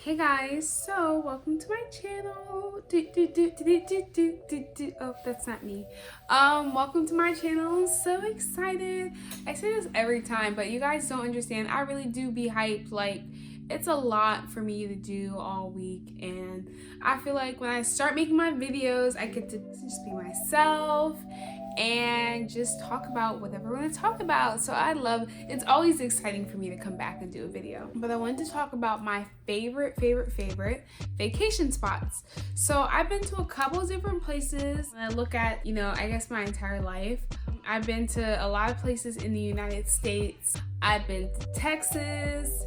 Hey guys, so welcome to my channel. Oh, that's not me. Welcome to my channel. I'm so excited. I say this every time, but you guys don't understand. I really do be hyped. Like, it's a lot for me to do all week, and I feel like when I start making my videos, I get to just be myself and just talk about whatever I want to talk about. So it's always exciting for me to come back and do a video. But I wanted to talk about my favorite vacation spots. So I've been to a couple of different places. When I look at, I guess my entire life, I've been to a lot of places in the United States. I've been to Texas,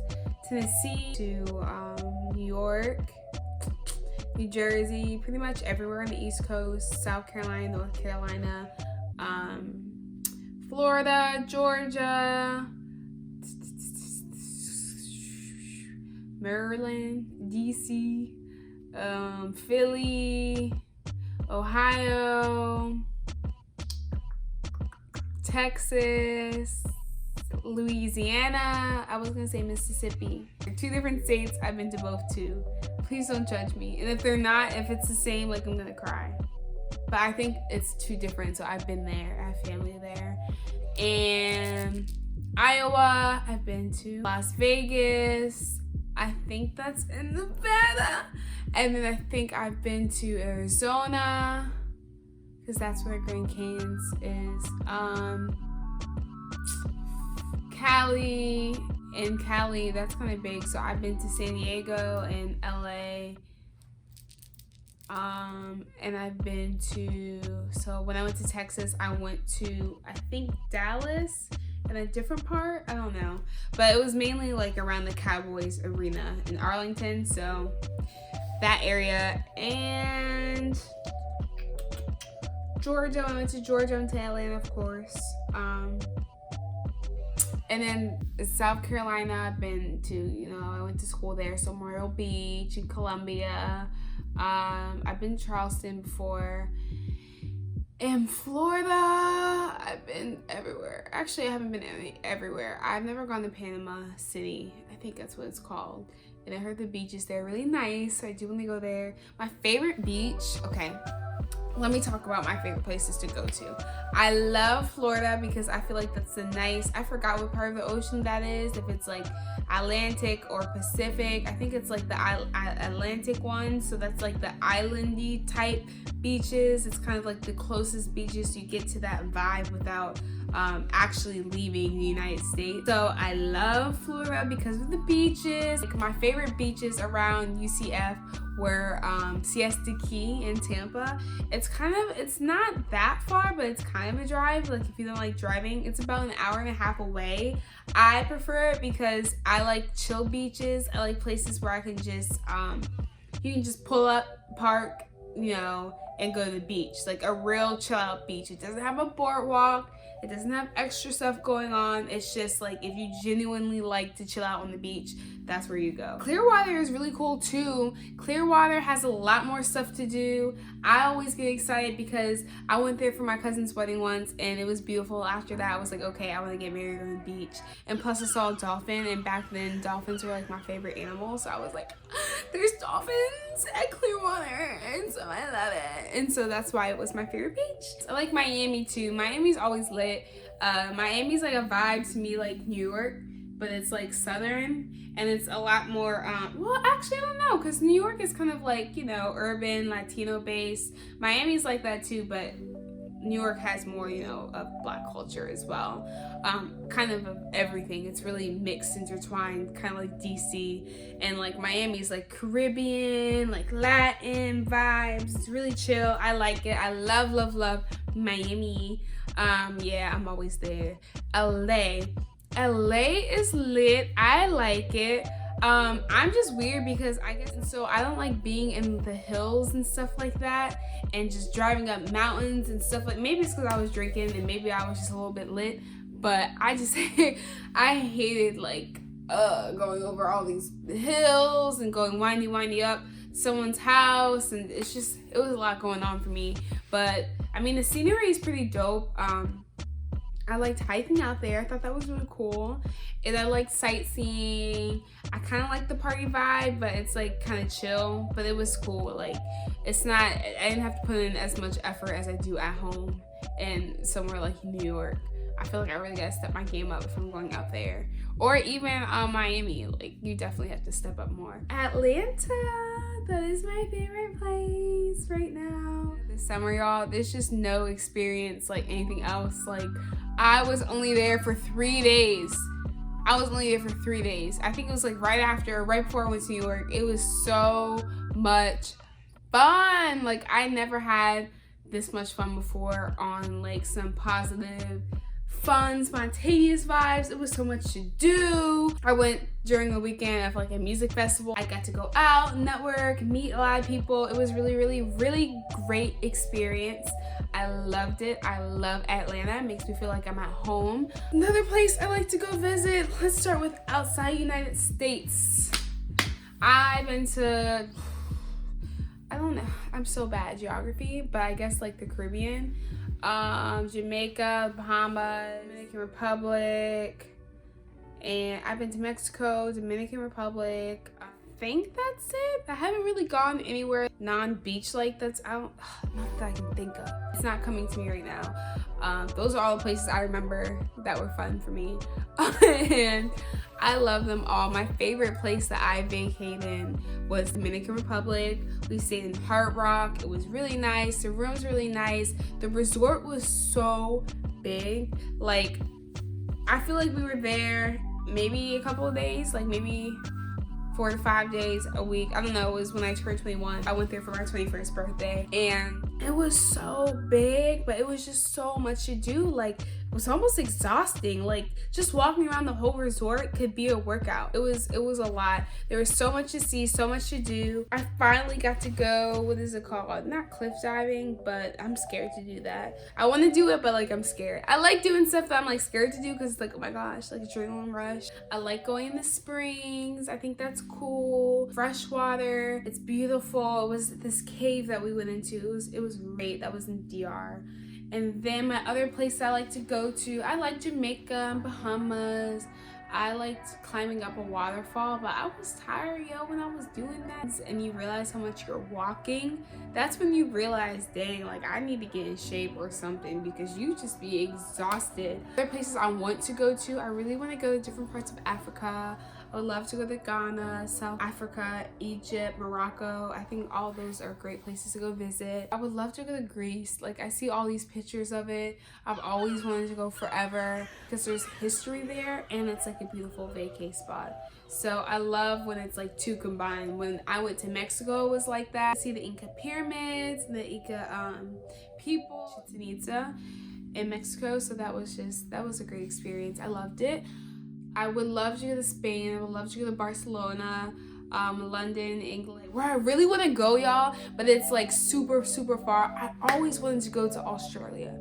Tennessee, to New York, New Jersey, pretty much everywhere on the East Coast, South Carolina, North Carolina, Florida, Georgia, Maryland, DC, Philly, Ohio, Texas, Louisiana. I was gonna say Mississippi. Two different states. I've been to both too. Please don't judge me. And if they're not, if it's the same, like, I'm gonna cry. But I think it's two different. So I've been there. I have family there. And Iowa. I've been to Las Vegas. I think that's in Nevada. And then I think I've been to Arizona, because that's where Grand Canyons is. Cali. In Cali, that's kind of big. So I've been to San Diego and LA. And I've been so when I went to Texas, I went to, I think, Dallas and a different part. I don't know. But it was mainly like around the Cowboys arena in Arlington. So that area. And Georgia, I went to Georgia and to Atlanta, of course. And then South Carolina, I've been to, I went to school there, so Myrtle Beach and Columbia. I've been to Charleston before. In Florida, I've been everywhere. Actually, I haven't been everywhere. I've never gone to Panama City. I think that's what it's called. And I heard the beaches there are really nice, so I do want to go there. My favorite beach, okay. Let me talk about my favorite places to go to. I love Florida because I feel like that's I forgot what part of the ocean that is, if it's like Atlantic or Pacific. I think it's like the Atlantic one, so that's like the islandy type beaches. It's kind of like the closest beaches you get to that vibe without actually leaving the United States. So I love Florida because of the beaches. Like, my favorite beaches around UCF were Siesta Key in Tampa. It's not that far, but it's kind of a drive. Like, if you don't like driving, it's about an hour and a half away. I prefer it because I like chill beaches. I like places where I can just you can just pull up, park, and go to the beach. Like a real chill out beach. It doesn't have a boardwalk. It doesn't have extra stuff going on. It's just like, if you genuinely like to chill out on the beach, that's where you go. Clearwater is really cool too. Clearwater has a lot more stuff to do. I always get excited because I went there for my cousin's wedding once and it was beautiful. After that, I was like, okay, I want to get married on the beach. And plus I saw a dolphin, and back then dolphins were like my favorite animal. So I was like, there's dolphins at Clearwater, and so I love it. And so that's why it was my favorite beach. I like Miami too. Miami's always lit. Miami's like a vibe to me like New York, but it's like southern, and it's a lot more well, actually, I don't know, because New York is kind of like, urban, Latino based. Miami's like that too, but New York has more, of Black culture as well. Kind of everything. It's really mixed, intertwined, kind of like DC. And like Miami's like Caribbean, like Latin vibes. It's really chill. I like it. I love Miami. Yeah, I'm always there. LA is lit. I like it. I'm just weird because I don't like being in the hills and stuff like that, and just driving up mountains and stuff. Like, maybe it's because I was drinking and maybe I was just a little bit lit, but I just I hated going over all these hills and going windy up someone's house, and it was a lot going on for me. But I mean, the scenery is pretty dope. I liked hiking out there. I thought that was really cool. And I liked sightseeing. I kind of like the party vibe, but it's like kind of chill, but it was cool. Like, it's not, I didn't have to put in as much effort as I do at home and somewhere like New York. I feel like I really gotta step my game up if I'm going out there. Or even Miami, like you definitely have to step up more. Atlanta, that is my favorite place right now. This summer, y'all, there's just no experience like anything else. Like, I was only there for 3 days. I think it was like right before I went to New York. It was so much fun. Like, I never had this much fun before on like some positive, fun, spontaneous vibes. It was so much to do. I went during the weekend of like a music festival. I got to go out, network, meet a lot of people. It was really, really, really great experience. I loved it. I love Atlanta. It makes me feel like I'm at home. Another place I like to go visit, let's start with outside United States. I've been to, I don't know, I'm so bad at geography, but I guess like the Caribbean. Jamaica, Bahamas, Dominican Republic, and I've been to Mexico, Dominican Republic. I think that's it. I haven't really gone anywhere non-beach like that's out. Not that I can think of. It's not coming to me right now. Those are all the places I remember that were fun for me. And I love them all. My favorite place that I vacated in was Dominican Republic. We stayed in Hard Rock. It was really nice. The room's really nice. The resort was so big. Like, I feel like we were there maybe a couple of days, like maybe 4 to 5 days a week. I don't know, it was when I turned 21. I went there for my 21st birthday, and it was so big, but it was just so much to do. Like, it was almost exhausting. Like, just walking around the whole resort could be a workout. It was a lot. There was so much to see, so much to do. I finally got to go, what is it called? Not cliff diving, but I'm scared to do that. I want to do it, but like I'm scared. I like doing stuff that I'm like scared to do because it's like, oh my gosh, like adrenaline rush. I like going in the springs. I think that's cool. Fresh water. It's beautiful. It was this cave that we went into. It was great. That was in DR. And then my other place I like to go to, I like Jamaica and Bahamas. I liked climbing up a waterfall, but I was tired, yo, when I was doing that. And you realize how much you're walking. That's when you realize, dang, like I need to get in shape or something, because you just be exhausted. Other places I want to go to, I really want to go to different parts of Africa. I would love to go to Ghana, South Africa, Egypt, Morocco. I think all those are great places to go visit. I would love to go to Greece. Like, I see all these pictures of it. I've always wanted to go forever because there's history there and it's like a beautiful vacay spot. So I love when it's like two combined. When I went to Mexico, it was like that. I see the Inca pyramids, the Inca people, Chichen Itza in Mexico. So that was a great experience. I loved it. I would love to go to Spain. I would love to go to Barcelona, London, England. Where I really want to go, y'all, but it's like super, super far. I always wanted to go to Australia.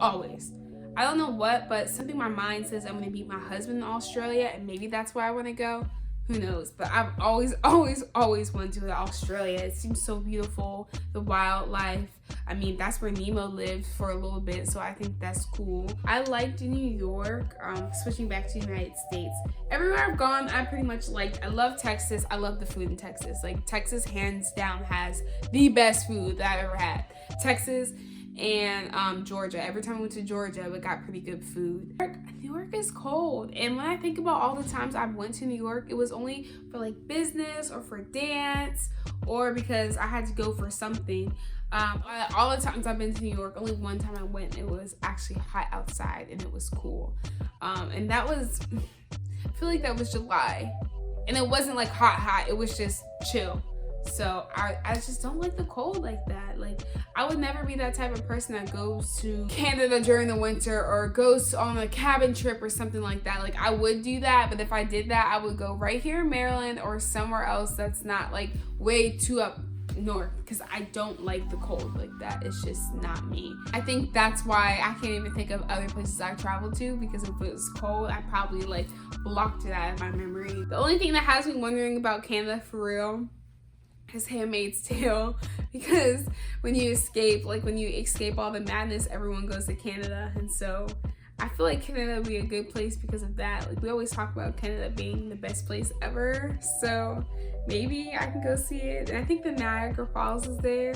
Always. I don't know what, but something in my mind says I'm going to meet my husband in Australia, and maybe that's why I want to go. Who knows? But I've always wanted to go to Australia. It seems so beautiful. The wildlife. I mean, that's where Nemo lived for a little bit, so I think that's cool. I liked New York. Switching back to the United States. Everywhere I've gone, I pretty much liked. I love Texas. I love the food in Texas. Like, Texas, hands down, has the best food that I've ever had. Texas and Georgia. Every time I went to Georgia, we got pretty good food. New York is cold, and when I think about all the times I went to New York, it was only for like business or for dance or because I had to go for something. All the times I've been to New York, only one time I went, it was actually hot outside and it was cool. And that was, I feel like that was July, and it wasn't like hot, it was just chill. So I just don't like the cold like that. Like, I would never be that type of person that goes to Canada during the winter or goes on a cabin trip or something like that. Like, I would do that, but if I did that, I would go right here in Maryland or somewhere else that's not like way too up north, because I don't like the cold like that. It's just not me. I think that's why I can't even think of other places I traveled to, because if it was cold, I probably like blocked it out of my memory. The only thing that has me wondering about Canada for real is Handmaid's Tale, because when you escape all the madness, everyone goes to Canada, and so I feel like Canada would be a good place because of that. Like, we always talk about Canada being the best place ever, so maybe I can go see it. And I think the Niagara Falls is there,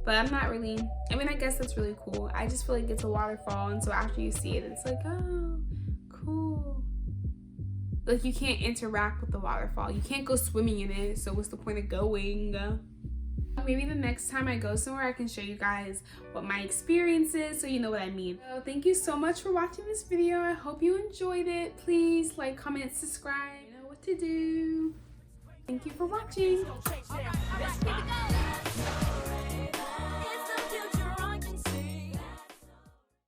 but I'm not really, I mean, I guess that's really cool. I just feel like it's a waterfall, and so after you see it, it's like, oh, cool. Like, you can't interact with the waterfall. You can't go swimming in it, so what's the point of going? Maybe the next time I go somewhere, I can show you guys what my experience is, so you know what I mean. So thank you so much for watching this video. I hope you enjoyed it. Please like, comment, subscribe. You know what to do. Thank you for watching.